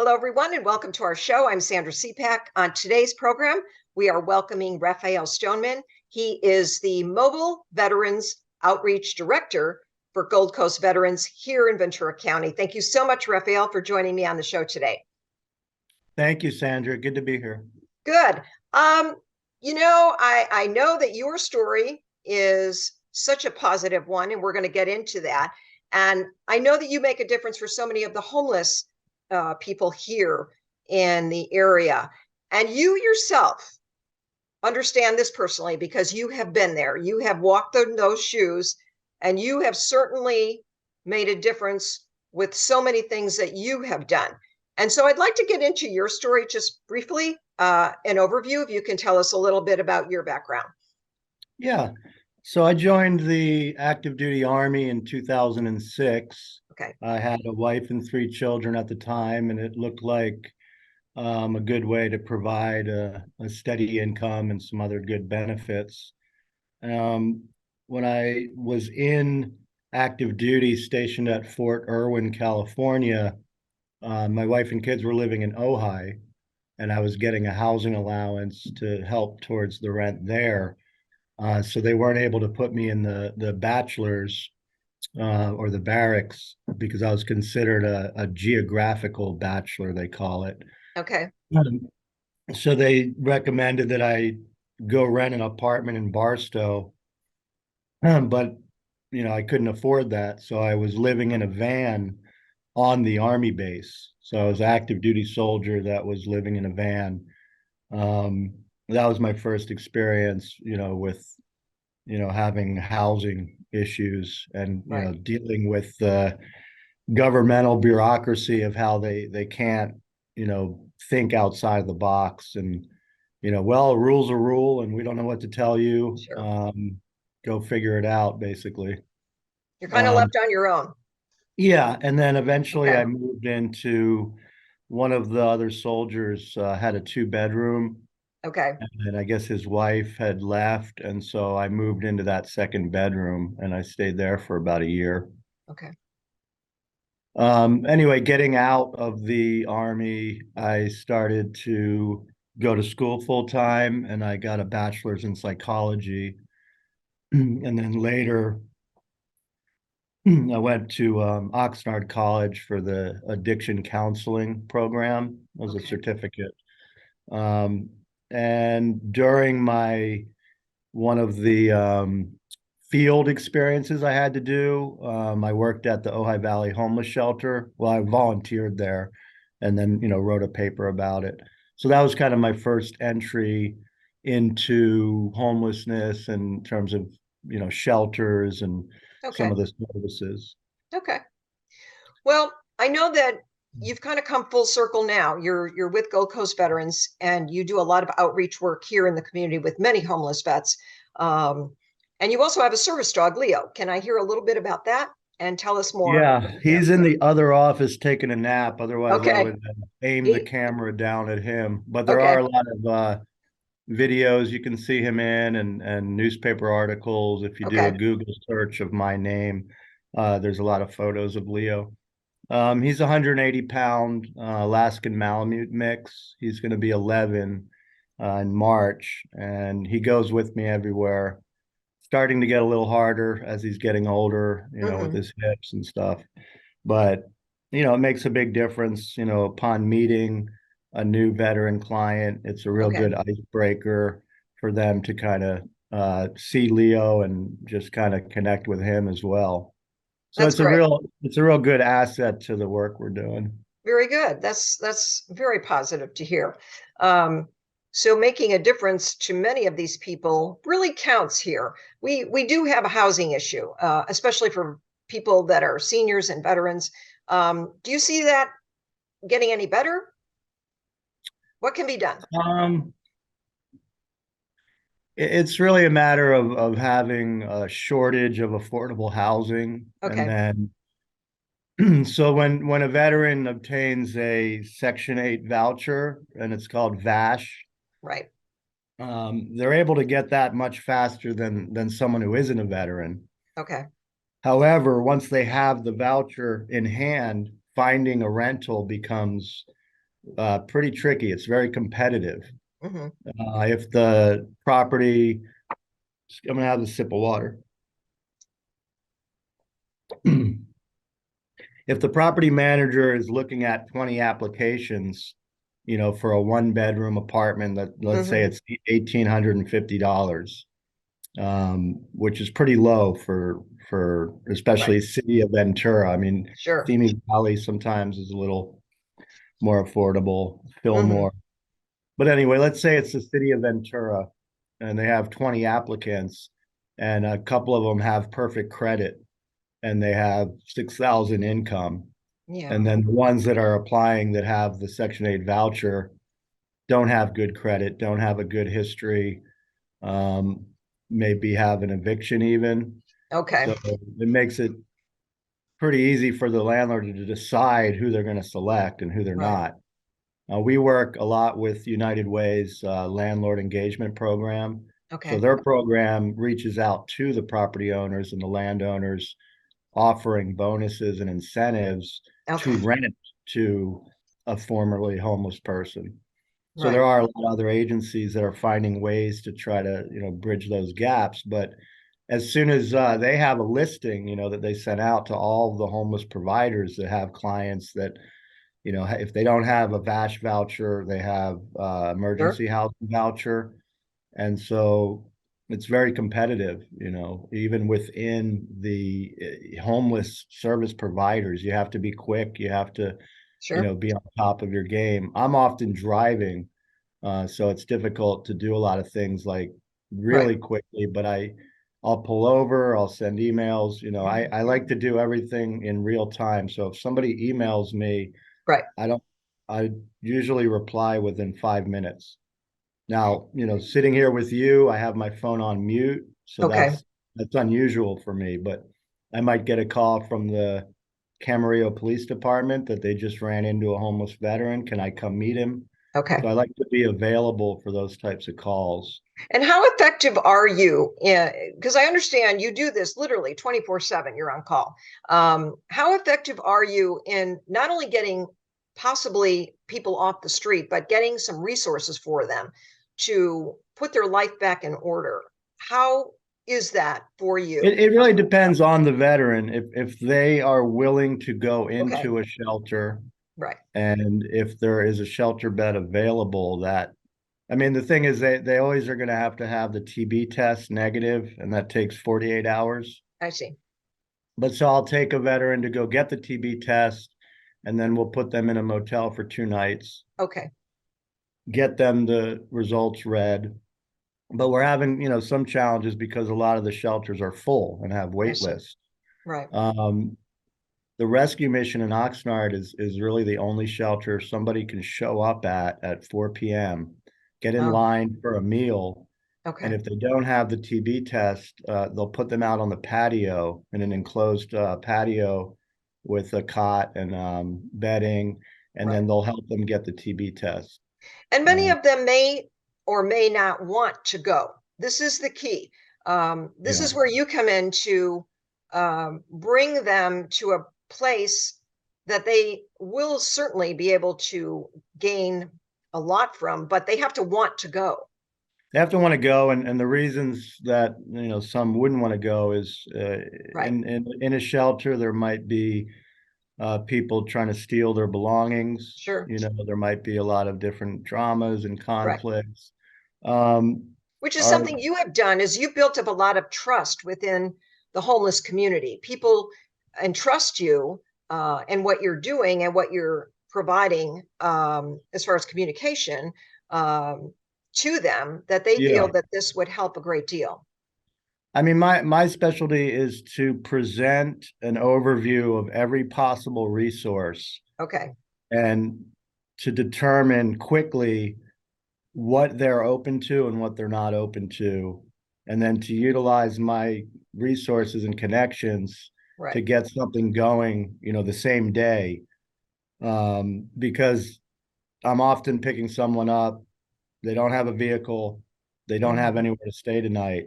Hello, everyone, and welcome to our show. I'm Sandra Siepak. On today's program, we are welcoming Rafael Stoneman. He is the Mobile Veterans Outreach Director for Gold Coast Veterans here in Ventura County. Thank you so much, Rafael, for joining me on the show today. Thank you, Sandra. Good to be here. Good. I know that your story is such a positive one, and we're going to get into that. And I know that you make a difference for so many of the homeless people here in the area. And you yourself understand this personally because you have been there. You have walked in those shoes, and you have certainly made a difference with so many things that you have done. And so I'd like to get into your story just briefly, an overview, if you can tell us a little bit about your background. Yeah. So I joined the active duty Army in 2006. Okay. I had a wife and 3 children at the time, and it looked like a good way to provide a steady income and some other good benefits. When I was in active duty stationed at Fort Irwin, California, my wife and kids were living in Ojai, and I was getting a housing allowance to help towards the rent there. So they weren't able to put me in the bachelor's or the barracks because I was considered a geographical bachelor, they call it. Okay. So they recommended that I go rent an apartment in Barstow, but I couldn't afford that. So I was living in a van on the Army base. So I was an active duty soldier that was living in a van. That was my first experience, with, having housing issues and, Right. dealing with the governmental bureaucracy of how they can't, think outside the box and, well, a rule's a rule and we don't know what to tell you. Sure. Go figure it out, basically. You're kind of left on your own. Yeah. And then eventually Okay. I moved into one of the other soldiers had a 2-bedroom, Okay. and I guess his wife had left, and so I moved into that 2nd bedroom, and I stayed there for about a year. Okay. Anyway, getting out of the Army, I started to go to school full time, and I got a bachelor's in psychology. And then later, I went to Oxnard College for the addiction counseling program as a Okay. certificate. And during one of the field experiences I had to do, I worked at the Ojai Valley Homeless Shelter. Well, I volunteered there and then, wrote a paper about it. So that was kind of my first entry into homelessness in terms of, shelters and some Okay. of the services. Okay. Well, I know that you've kind of come full circle now. You're with Gold Coast Veterans, and you do a lot of outreach work here in the community with many homeless vets. And you also have a service dog, Leo. Can I hear a little bit about that and tell us more Yeah, about him? he's in the other office taking a nap. Otherwise, I Okay. would aim the He- camera down at him. But there are Okay. a lot of videos you can see him in and newspaper articles. If you do a Okay. Google search of my name, there's a lot of photos of Leo. He's 180-pound Alaskan Malamute mix. He's going to be 11 in March, and he goes with me everywhere. Starting to get a little harder as he's getting older, with Mhm. his hips and stuff. But, it makes a big difference, upon meeting a new veteran client. It's a real Okay. good icebreaker for them to kind of see Leo and just kind of connect with him as well. So That's great. it's a real good asset to the work we're doing. Very good. That's very positive to hear. So making a difference to many of these people really counts here. We do have a housing issue, especially for people that are seniors and veterans. Do you see that getting any better? What can be done? Um, it's really a matter of having a shortage of affordable housing, and Okay. then so when a veteran obtains a Section 8 voucher, and it's called VASH, Right. they're able to get that much faster than someone who isn't a veteran. Okay. However, once they have the voucher in hand, finding a rental becomes pretty tricky. It's very competitive. Hmm. If the property, I'm gonna have a sip of water. If the property manager is looking at 20 applications, for a one bedroom apartment that, let's say Hmm. it's $1,850, which is pretty low for Right. especially city of Ventura. I mean, Sure. Simi Valley sometimes is a little more affordable, Hmm. Fillmore. But anyway, let's say it's the city of Ventura and they have 20 applicants and a couple of them have perfect credit and they have 6,000 income. Yeah. And then the ones that are applying that have the Section 8 voucher don't have good credit, don't have a good history, um, maybe have an eviction even. Okay. So it makes it pretty easy for the landlord to decide who they're going to select and who they're Right. not. We work a lot with United Way's landlord engagement program. So Okay. their program reaches out to the property owners and the landowners, offering bonuses and incentives to Okay. rent to a formerly homeless person. So Right. there are a lot of other agencies that are finding ways to try to, bridge those gaps. But as soon as they have a listing, that they sent out to all the homeless providers that have clients that, if they don't have a VASH voucher, they have Sure. emergency housing voucher. And so it's very competitive, even within the homeless service providers. You have to be quick. You have to, Sure. be on top of your game. I'm often driving, so it's difficult to do a lot of things like Right. really quickly, but I'll pull over, I'll send emails, Hmm. I like to do everything in real time. So if somebody emails me, Right. I don't, I usually reply within 5 minutes. Now, sitting here with you, I have my phone on mute, so Okay. that's unusual for me, but I might get a call from the Camarillo Police Department that they just ran into a homeless veteran. Can I come meet him? Okay. So I like to be available for those types of calls. And how effective are you? Because I understand you do this literally 24/7, you're on call. How effective are you in not only getting possibly people off the street, but getting some resources for them to put their life back in order? How is that for you? It really depends on the veteran. If they are willing to go Okay. into a shelter Right. and if there is a shelter bed available, that I mean, the thing is they always are going to have the TB test negative, and that takes 48 hours. I see. But so I'll take a veteran to go get the TB test, and then we'll put them in a motel for 2 nights, Okay. get them the results read. But we're having, some challenges because a lot of the shelters are full and have I wait see. lists. Right. Um, the rescue mission in Oxnard is really the only shelter somebody can show up at 4 p.m., get in Oh, line for a meal, and okay. if they don't have the TB test, they'll put them out on the patio in an enclosed patio with a cot and bedding, and Right. then they'll help them get the TB test. And many Uh, of them may or may not want to go. This is the key. This yeah, is where you come in to bring them to a place that they will certainly be able to gain a lot from, but they have to want to go. they have to want to go, and the reasons that some wouldn't want to go is Right. in a shelter there might be people trying to steal their belongings. Sure. There might be a lot of different dramas and Right. conflicts. Um, Which is our something you have done is you've built up a lot of trust within the homeless community. People entrust you and what you're doing and what you're providing as far as communication um, to them that they Yeah, feel that this would help a great deal. I mean, my specialty is to present an overview of every possible resource Okay. and to determine quickly what they're open to and what they're not open to, and then to utilize my resources and connections to Right. get something going, the same day. Because I'm often picking someone up, they don't have a vehicle, they don't have Hmm. anywhere to stay tonight.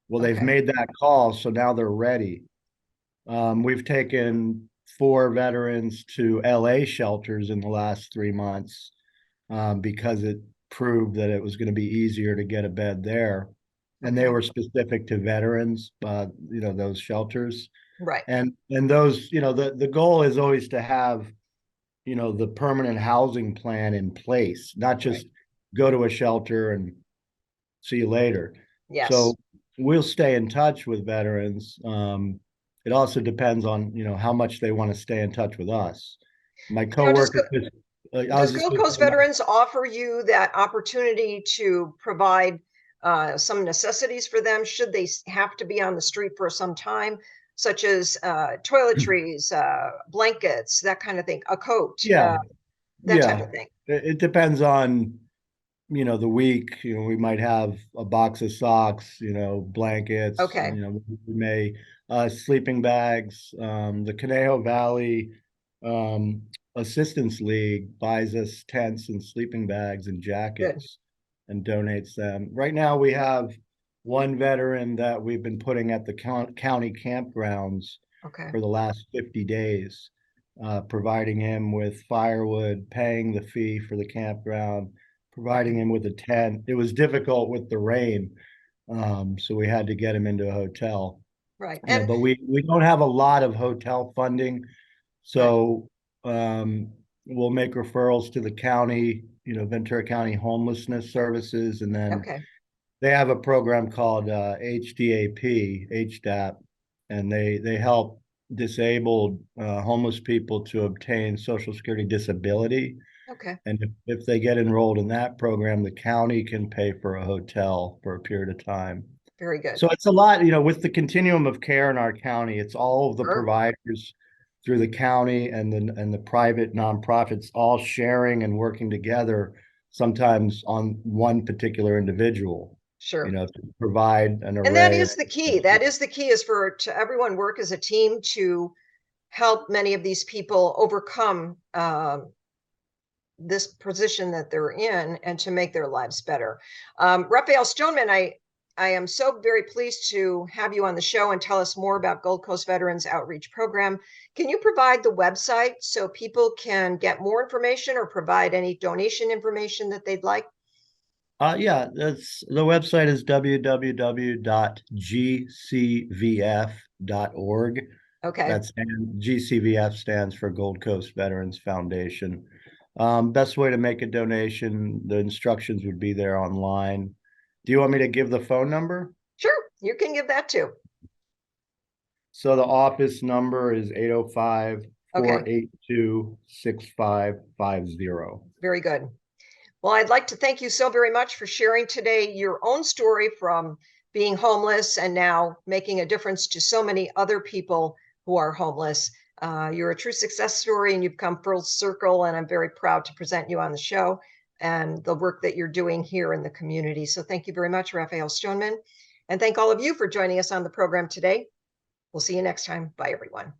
Well, they've Okay. made that call, so now they're ready. We've taken 4 veterans to LA shelters in the last 3 months, because it proved that it was going to be easier to get a bed there. And they Okay. were specific to veterans, those shelters. Right. And those, the goal is always to have, the permanent housing plan in place, not Right. just go to a shelter and see you later. Yes. So we'll stay in touch with veterans. It also depends on, how much they want to stay in touch with us. My Now, coworker, I was does just Gold gonna Coast say, Veterans offer you that opportunity to provide some necessities for them should they have to be on the street for some time, such as toiletries, blankets, that kind of thing, a coat, yeah, that type yeah. of thing? It depends on, the week. We might have a box of socks, blankets, Okay, we may, sleeping bags. The Conejo Valley um, Assistance League buys us tents and sleeping bags and good. jackets and donates them. Right now, we have one veteran that we've been putting at the county campgrounds Okay, for the last 50 days, providing him with firewood, paying the fee for the campground, right, providing him with a tent. It was difficult with the rain, so we had to get him into a hotel. right. And But we don't have a lot of hotel funding, right, so we'll make referrals to the county, Ventura County Homelessness Services, and then okay, they have a program called HDAP, and they help disabled homeless people to obtain Social Security disability. okay. And if they get enrolled in that program, the county can pay for a hotel for a period of time. Very good. So it's a lot, with the continuum of care in our county, it's all of the Sure, providers through the county and the private nonprofits all sharing and working together, sometimes on one particular individual, sure. to provide an And that array of. is the key. That is the key is for to everyone work as a team to help many of these people overcome this position that they're in and to make their lives better. Rafael Stoneman, I am so very pleased to have you on the show and tell us more about Gold Coast Veterans Outreach Program. Can you provide the website so people can get more information or provide any donation information that they'd like? Yeah, that's the website is www.gcvf.org. Okay, That's and GCVF stands for Gold Coast Veterans Foundation. Best way to make a donation, the instructions would be there online. Do you want me to give the phone number? sure. You can give that too. So the office number is 805 Okay, 482 6550. very good. Well, I'd like to thank you so very much for sharing today your own story from being homeless and now making a difference to so many other people who are homeless. You're a true success story and you've come full circle, and I'm very proud to present you on the show and the work that you're doing here in the community. So thank you very much, Rafael Stoneman. And thank all of you for joining us on the program today. We'll see you next time. Bye, everyone.